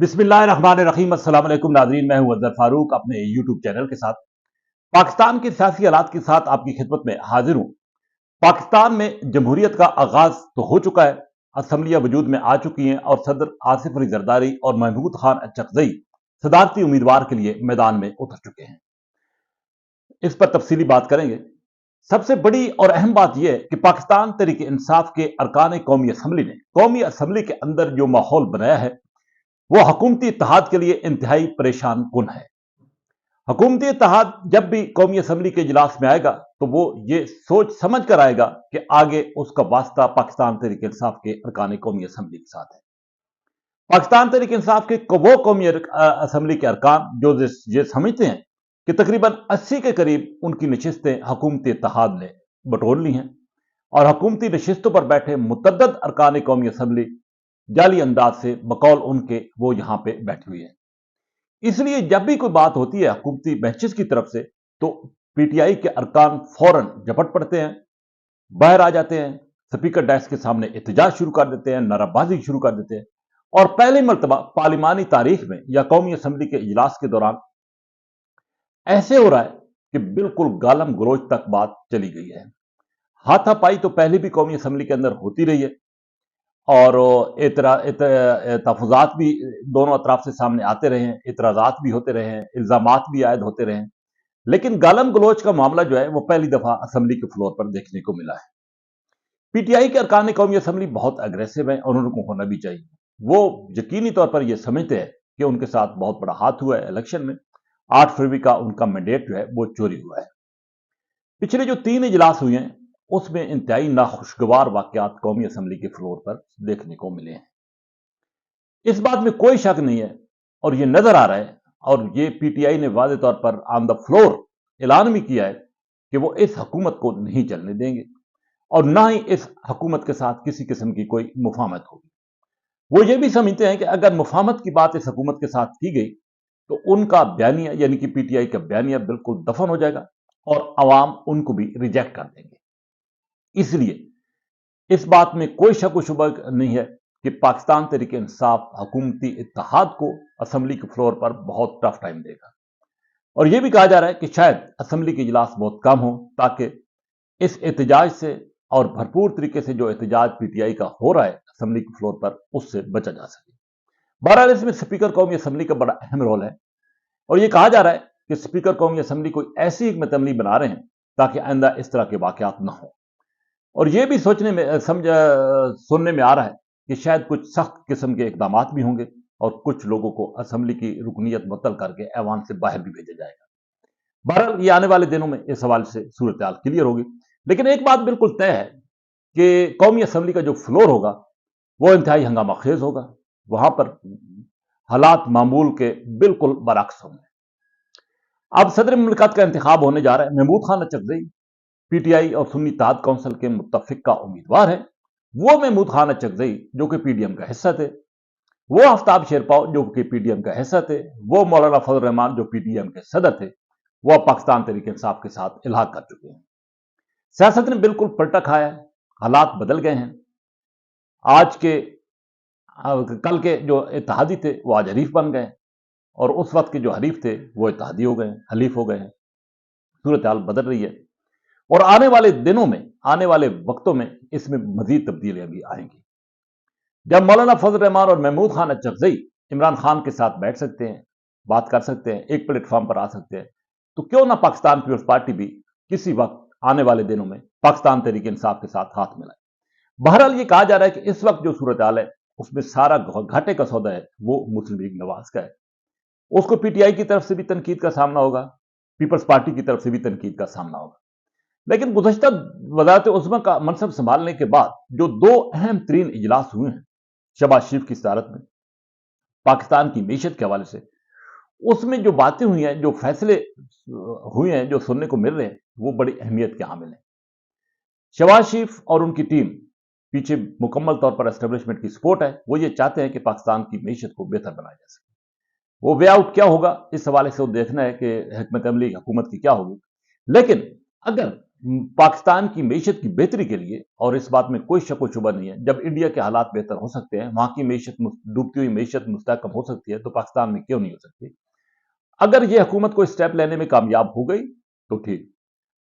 बिस्मिल्लाहिर्रहमानिर्रहीम। अस्सलाम वालेकुम नाज़रीन, मैं हूं अज़हर फारूक अपने यूट्यूब चैनल के साथ पाकिस्तान के सियासी हालात के साथ आपकी खिदमत में हाजिर हूं। पाकिस्तान में जमहूरियत का आगाज तो हो चुका है, असम्बलियां वजूद में आ चुकी हैं और सदर आसिफ अली जरदारी और महमूद खान अचकजई सदारती उम्मीदवार के लिए मैदान में उतर चुके हैं। इस पर तफसीली बात करेंगे। सबसे बड़ी और अहम बात यह है कि पाकिस्तान तहरीक इंसाफ के अरकान कौमी असम्बली ने कौमी असम्बली के अंदर जो माहौल बनाया है वो हुकूमती इत्तेहाद के लिए इंतहाई परेशान कुन है। हुकूमती इत्तेहाद जब भी कौमी असम्बली के इजलास में आएगा तो वो ये सोच समझ कर आएगा कि आगे उसका वास्ता पाकिस्तान तहरीक इंसाफ के अरकान कौमी असम्बली के साथ है। पाकिस्तान तहरीक इंसाफ के वो कौमी असम्बली के अरकान जो ये समझते हैं कि तकरीबन 80 के करीब उनकी नशिस्तें हुकूमती इत्तेहाद ने बटोर ली हैं और हुकूमती नशिस्तों पर बैठे मुतअद्दिद अरकान कौमी असम्बली जाली अंदाज से बकौल उनके वो यहां पे बैठी हुई है। इसलिए जब भी कोई बात होती है हुकूमती महचिस की तरफ से तो पीटीआई के अरकान फौरन झपट पड़ते हैं, बाहर आ जाते हैं, स्पीकर डेस्क के सामने एहतजाज शुरू कर देते हैं, नाराबाजी शुरू कर देते हैं और पहली मरतबा पार्लिमानी तारीख में या कौमी असम्बली के इजलास के दौरान ऐसे हो रहा है कि बिल्कुल गालम गलोच तक बात चली गई है। हाथापाई तो पहले भी कौमी असम्बली के अंदर होती रही है और तहफुजात भी दोनों अतराफ से सामने आते रहे हैं, इतराजात भी होते रहे हैं, इल्जामात भी आयद होते रहे हैं, लेकिन गालम गलोच का मामला जो है वो पहली दफा असम्बली के फ्लोर पर देखने को मिला है। पीटीआई के अरकान कौमी असम्बली बहुत अग्रेसिव है और उनको होना भी चाहिए। वो यकीनी तौर पर यह समझते हैं कि उनके साथ बहुत बड़ा हाथ हुआ है। इलेक्शन में 8 फरवरी का उनका मैंडेट जो है वो चोरी हुआ है। पिछले जो 3 इजलास हुए हैं उसमें इंतहाई नाखुशगवार वाकयात कौमी असम्बली के फ्लोर पर देखने को मिले हैं। इस बात में कोई शक नहीं है और यह नजर आ रहा है और ये पीटीआई ने वाज़ेह तौर पर ऑन द फ्लोर ऐलान भी किया है कि वो इस हुकूमत को नहीं चलने देंगे और ना ही इस हुकूमत के साथ किसी किस्म की कोई मुफाहमत होगी। वो ये भी समझते हैं कि अगर मुफाहमत की बात इस हुकूमत के साथ की गई तो उनका बयानिया यानी कि पीटीआई का बयानिया बिल्कुल दफन हो जाएगा और अवाम उनको भी रिजेक्ट कर देंगे। इसलिए इस बात में कोई शक व शुबा नहीं है कि पाकिस्तान तहरीक इंसाफ हुकूमती इत्तेहाद को असम्बली के फ्लोर पर बहुत टफ टाइम देगा और यह भी कहा जा रहा है कि शायद असम्बली के इजलास बहुत कम हो ताकि इस एहतजाज से और भरपूर तरीके से जो एहतजाज पीटीआई का हो रहा है असम्बली के फ्लोर पर उससे बचा जा सके। बहरहाल इसमें स्पीकर कौमी असम्बली का बड़ा अहम रोल है और यह कहा जा रहा है कि स्पीकर कौमी असम्बली कोई ऐसी हिकमत अमली बना रहे हैं ताकि आइंदा इस तरह के वाकयात न हो और यह भी सुनने में आ रहा है कि शायद कुछ सख्त किस्म के इकदाम भी होंगे और कुछ लोगों को असम्बली की रुकनीत मुअत्तल करके ऐवान से बाहर भी भेजा जाएगा। बहरहाल ये आने वाले दिनों में इस हवाले से सूरत हाल क्लियर होगी, लेकिन एक बात बिल्कुल तय है कि कौमी असम्बली का जो फ्लोर होगा वो इंतहाई हंगामा खेज होगा। वहां पर हालात मामूल के बिल्कुल बरअक्स होंगे। अब सदर मुमलिकत का इंतखाब होने जा रहा है। महमूद खान अचकजई पीटीआई और सुन्नी इत्तेहाद काउंसिल के मुत्तफिक का उम्मीदवार है। वो महमूद खान अचकजई जो कि पीडीएम का हिस्सा थे, वो आफ्ताब शेरपाव जो कि पीडीएम का हिस्सा थे, वो मौलाना फजल रहमान जो पीडीएम के सदर थे, वो अब पाकिस्तान तहरीक इंसाफ के साथ इल्हाक कर चुके हैं। सियासत ने बिल्कुल पलटा खाया है, हालात बदल गए हैं। आज के कल के जो इत्तेहादी थे वो आज हरीफ बन गए और उस वक्त के जो हरीफ थे वो इत्तेहादी हो गए, हलीफ हो गए हैं। सूरत हाल बदल रही है और आने वाले दिनों में, आने वाले वक्तों में इसमें मजीद तब्दीलियां भी आएंगी। जब मौलाना फजल रहमान और महमूद खान अचकजई इमरान खान के साथ बैठ सकते हैं, बात कर सकते हैं, एक प्लेटफॉर्म पर आ सकते हैं, तो क्यों ना पाकिस्तान पीपल्स पार्टी भी किसी वक्त आने वाले दिनों में पाकिस्तान तहरीक इंसाफ के साथ हाथ मिलाए। बहरहाल ये कहा जा रहा है कि इस वक्त जो सूरत हाल है उसमें सारा घाटे का सौदा है वो मुस्लिम लीग नवाज का है। उसको पीटीआई की तरफ से भी तनकीद का सामना होगा, पीपल्स पार्टी की तरफ से भी तनकीद का सामना होगा। लेकिन गुज़श्ता वज़ारत उज़्मा का मनसब संभालने के बाद जो 2 अहम तरीन इजलास हुए हैं शहबाज शरीफ की सदारत में पाकिस्तान की मीशत के हवाले से, उसमें जो बातें हुई हैं, जो फैसले हुए हैं, जो सुनने को मिल रहे हैं, वो बड़ी अहमियत के हामिल हैं। शहबाज शरीफ और उनकी टीम पीछे मुकम्मल तौर पर एस्टेब्लिशमेंट की सपोर्ट है। वो ये चाहते हैं कि पाकिस्तान की मीशत को बेहतर बनाया जा सके। वो वे आउट क्या होगा इस हवाले से वो देखना है कि हिकमत अमली हुकूमत की क्या होगी। लेकिन अगर पाकिस्तान की मीशत की बेहतरी के लिए, और इस बात में कोई शक व शुबा नहीं है, जब इंडिया के हालात बेहतर हो सकते हैं, वहां की मीशत डूबती हुई मीशत मुस्तहकम हो सकती है, तो पाकिस्तान में क्यों नहीं हो सकती। अगर यह हुकूमत को स्टेप लेने में कामयाब हो गई तो ठीक,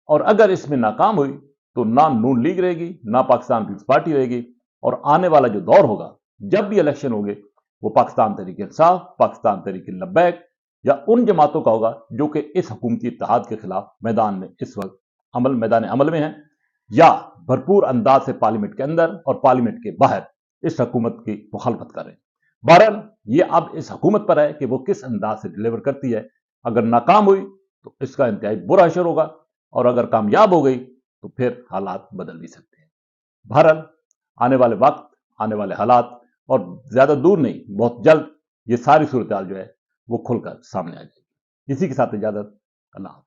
और अगर इसमें नाकाम हुई तो ना नून लीग रहेगी, ना पाकिस्तान पीपल्स पार्टी रहेगी, और आने वाला जो दौर होगा, जब भी इलेक्शन होंगे, वो पाकिस्तान तहरीक इंसाफ, पाकिस्तान तहरीक लब्बैक या उन जमातों का होगा जो कि इस हुकूमती इत्तेहाद के खिलाफ मैदान में इस वक्त मैदान अमल में है, या भरपूर अंदाज से पार्लियामेंट के अंदर और पार्लियामेंट के बाहर इस हुकूमत की मुखालफत कर रहे हैं। बहरहाल ये अब इस हुकूमत पर है कि वो किस अंदाज से डिलीवर करती है। अगर नाकाम हुई तो इसका इंतहाई बुरा असर होगा, और अगर कामयाब हो गई तो फिर हालात बदल भी सकते हैं। बहरहाल आने वाले वक्त, आने वाले हालात, और ज्यादा दूर नहीं, बहुत जल्द ये सारी सूरत हाल जो है वो खुलकर सामने आ जाएगी। इसी के साथ इजाजत, अल्लाह हाफ़िज़।